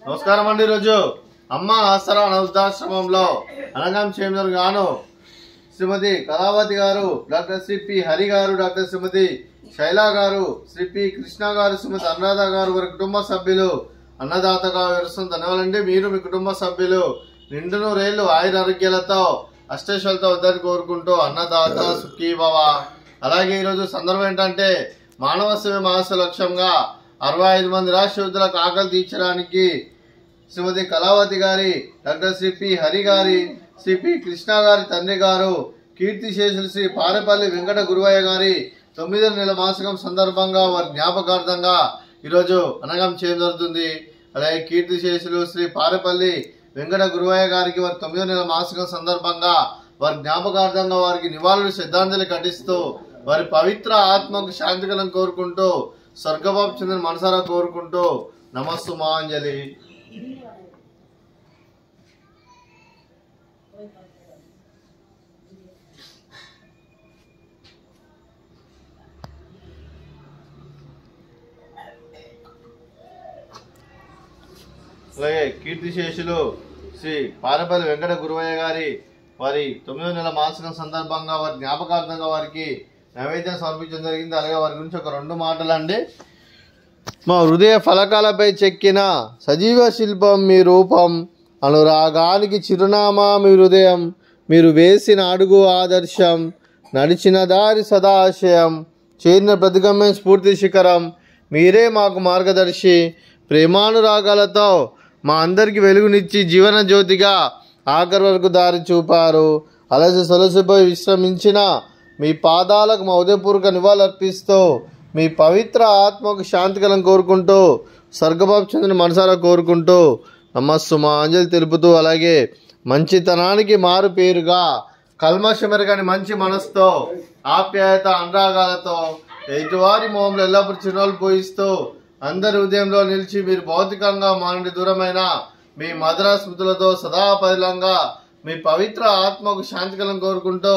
నమస్కారం అండి. ఈరోజు అమ్మ ఆసరా వృద్ధాశ్రమంలో అనగాం చేమర్ గాను శ్రీమతి కళావతి గారు, డాక్టర్ శ్రీ పి హరి గారు, డాక్టర్ శ్రీమతి శైలా గారు, శ్రీ పి కృష్ణ గారు, శ్రీమతి అనురాధ గారు, వారి కుటుంబ సభ్యులు అన్నదాతగా వివరిస్తున్న ధన్యవాదాలండి. మీరు మీ కుటుంబ సభ్యులు నిండు నూరేళ్లు ఆయురారోగ్యాలతో అష్టైశ్వర్యాలతో వద్దని కోరుకుంటూ అన్నదాత సుఖీ భవ. అలాగే ఈరోజు సందర్భం ఏంటంటే మానవ సేవ మహాస లక్ష్యంగా 65 మంది రాష్ట్ర యోధులకు ఆకలి తీర్చడానికి శ్రీమతి కళావతి గారి, డాక్టర్ శ్రీ పి హరి గారి, శ్రీ పి కృష్ణ గారి తండ్రి గారు, కీర్తిశేషులు శ్రీ పారెపల్లి వెంకట గురువయ్య గారి 9వ నెల మాసికం సందర్భంగా వారి జ్ఞాపకార్థంగా ఈరోజు అనగాం చేయడం జరుగుతుంది. అలాగే కీర్తిశేషులు శ్రీ పారెపల్లి వెంకట గురువయ్య గారికి వారి 9వ నెల మాసికం సందర్భంగా వారి జ్ఞాపకార్థంగా వారికి నివాళులు శ్రద్ధాంజలి ఘటిస్తూ వారి పవిత్ర ఆత్మకు శాంతికలను కోరుకుంటూ స్వర్గబాబు చంద్ర మనసారా కోరుకుంటూ నమస్సు మాంజలి. అలాగే కీర్తిశేషులు శ్రీ పారెపల్లి వెంకట గురువయ్య గారి వారి 9వ నెల మాసికం సందర్భంగా వారి జ్ఞాపకార్థంగా వారికి నైవేద్యం సమర్పించడం జరిగింది. అలాగే వారి గురించి ఒక 2 మాటలు అండి. మా హృదయ ఫలకాలపై చెక్కిన సజీవ శిల్పం మీ రూపం, అనురాగానికి చిరునామా మీ హృదయం, మీరు వేసిన అడుగు ఆదర్శం, నడిచిన దారి సదాశయం, చేరిన ప్రతిగమ్యం స్ఫూర్తి శిఖరం, మీరే మాకు మార్గదర్శి. ప్రేమానురాగాలతో మా అందరికి వెలుగునిచ్చి జీవన జ్యోతిగా ఆఖరి వరకు దారి చూపారు. అలసి సొలసిపోయి విశ్రమించిన మీ పాదాలకు మా ఉదయపూర్వక నివాళులర్పిస్తూ మీ పవిత్ర ఆత్మకు శాంతికలను కోరుకుంటూ స్వర్గబాబు చంద్రుని మనసారా కోరుకుంటూ నమస్సు మా అంజలి తెలుపుతూ, అలాగే మంచితనానికి మారు పేరుగా కల్మషమెరగని మంచి మనసుతో ఆప్యాయత అనురాగాలతో ఎదుటివారి మొహంలో ఎల్లప్పుడూ చిరునవ్వులు పోయిస్తూ అందరి ఉదయంలో నిలిచి మీరు భౌతికంగా మా నుండి దూరమైన మీ మధుర స్మృతులతో సదాపరిలంగా మీ పవిత్ర ఆత్మకు శాంతికలను కోరుకుంటూ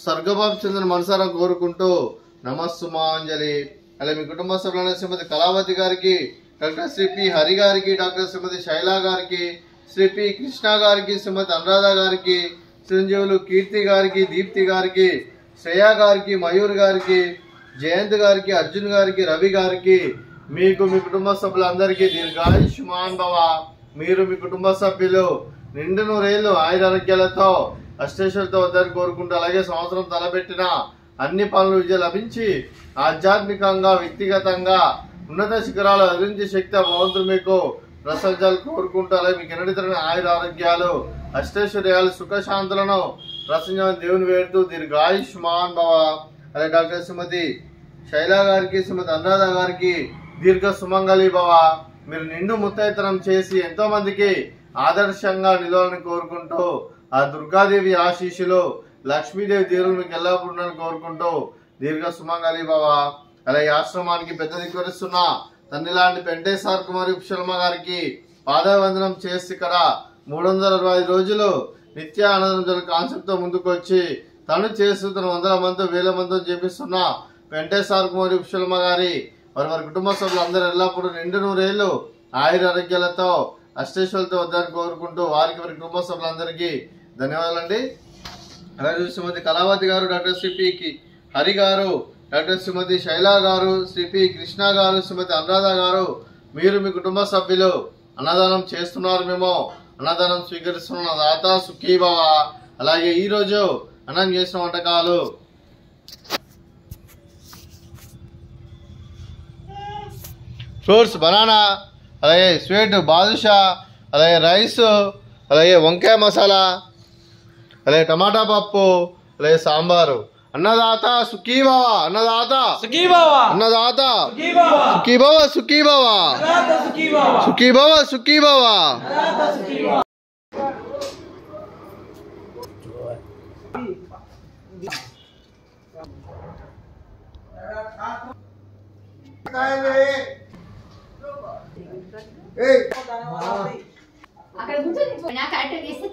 స్వర్గబాబు చంద్రుని మనసారా కోరుకుంటూ నమస్సు మాంజలి. అలాగే మీ కుటుంబ సభ్యులైన శ్రీమతి కళావతి గారికి, డాక్టర్ శ్రీ పి హరి గారికి, డాక్టర్ శ్రీమతి శైలా గారికి, శ్రీ పి కృష్ణ గారికి, శ్రీమతి అనురాధ గారికి, చిరంజీవులు కీర్తి గారికి, దీప్తి గారికి, శ్రేయా గారికి, మయూర్ గారికి, జయంత్ గారికి, అర్జున్ గారికి, రవి గారికి, మీకు మీ కుటుంబ సభ్యులందరికీ దీర్ఘాయుష్మాన్ భవ. మీరు మీ కుటుంబ సభ్యులు నిండు నూరేళ్లు ఆయురారోగ్యాలతో అష్టైశ్వర్యాలతో వద్దని కోరుకుంటూ, అలాగే సంవత్సరం తలపెట్టిన అన్ని పనులు విజయం లభించి ఆధ్యాత్మికంగా వ్యక్తిగతంగా ఉన్నత శిఖరాలు అధించే శక్తి భగవంతుడు మీకు ప్రసంజాలు కోరుకుంటూ, అలాగే మీకు ఎన్నడితరని ఆయురారోగ్యాలు అష్టైశ్వర్యాలు సుఖశాంతులను ప్రసంజాన్ని దేవుని వేడుతూ దీర్ఘాయుష్మాన్ భవ. అలాగే డాక్టర్ శ్రీమతి శైలా గారికి, శ్రీమతి అనురాధ గారికి దీర్ఘ సుమంగళి భవ. మీరు నిండు ముత్తైతనం చేసి ఎంతో మందికి ఆదర్శంగా నిలవాలని కోరుకుంటూ ఆ దుర్గాదేవి ఆశీస్సులు లక్ష్మీదేవి దీవులు మీకు ఎల్లప్పుడూ కోరుకుంటూ దీర్ఘ సుమంగళి భవ. అలాగే ఆశ్రమానికి పెద్ద దిక్కువరిస్తున్న తండ్రి లాంటి వెంకటేశ్వర కుమారి ఉపశర్మ గారికి పాదవందనం చేసి ఇక్కడ 365 రోజులు నిత్య ఆనందం కాన్సెప్ట్ తో ముందుకు వచ్చి తను చేస్తూ తన 100 మందితో 1000 మందితో చేపిస్తున్న వెంకటేశ్వర కుమారి ఉపశర్మ గారి వారి కుటుంబ సభ్యులు అందరూ ఎల్లప్పుడూ నిండు నూరేళ్లు ఆయురారోగ్యాలతో అష్టైశ్వర్యాలతో వద్దని కోరుకుంటూ వారికి వారి కుటుంబ సభ్యులందరికీ ధన్యవాదాలండి. అలాగే శ్రీమతి కళావతి గారు, డాక్టర్ శ్రీ పి హరి గారు, డాక్టర్ శ్రీమతి శైలా గారు, శ్రీ పి కృష్ణ గారు, శ్రీమతి అనురాధ గారు, మీరు మీ కుటుంబ సభ్యులు అన్నదానం చేస్తున్నారు, మేము అన్నదానం స్వీకరిస్తున్న దాత సుఖీ భవ. అలాగే ఈరోజు అన్నం చేసిన వంటకాలు ఫ్రూట్స్ బనానా, అలాగే స్వీట్ బాదుషా, అలాగే రైస్, అలాగే వంకాయ మసాలా, అలాగే టమాటా పప్పు, అలాగే సాంబారు. అన్నదాత సుఖీ భవ, అన్నదాత సుఖీ భవ, అన్నదాత సుఖీ భవ, సుఖీ భవ, సుఖీ భవ, సుఖీ భవ. అక్కడ కూర్చొని కరెక్ట్ చేస్తే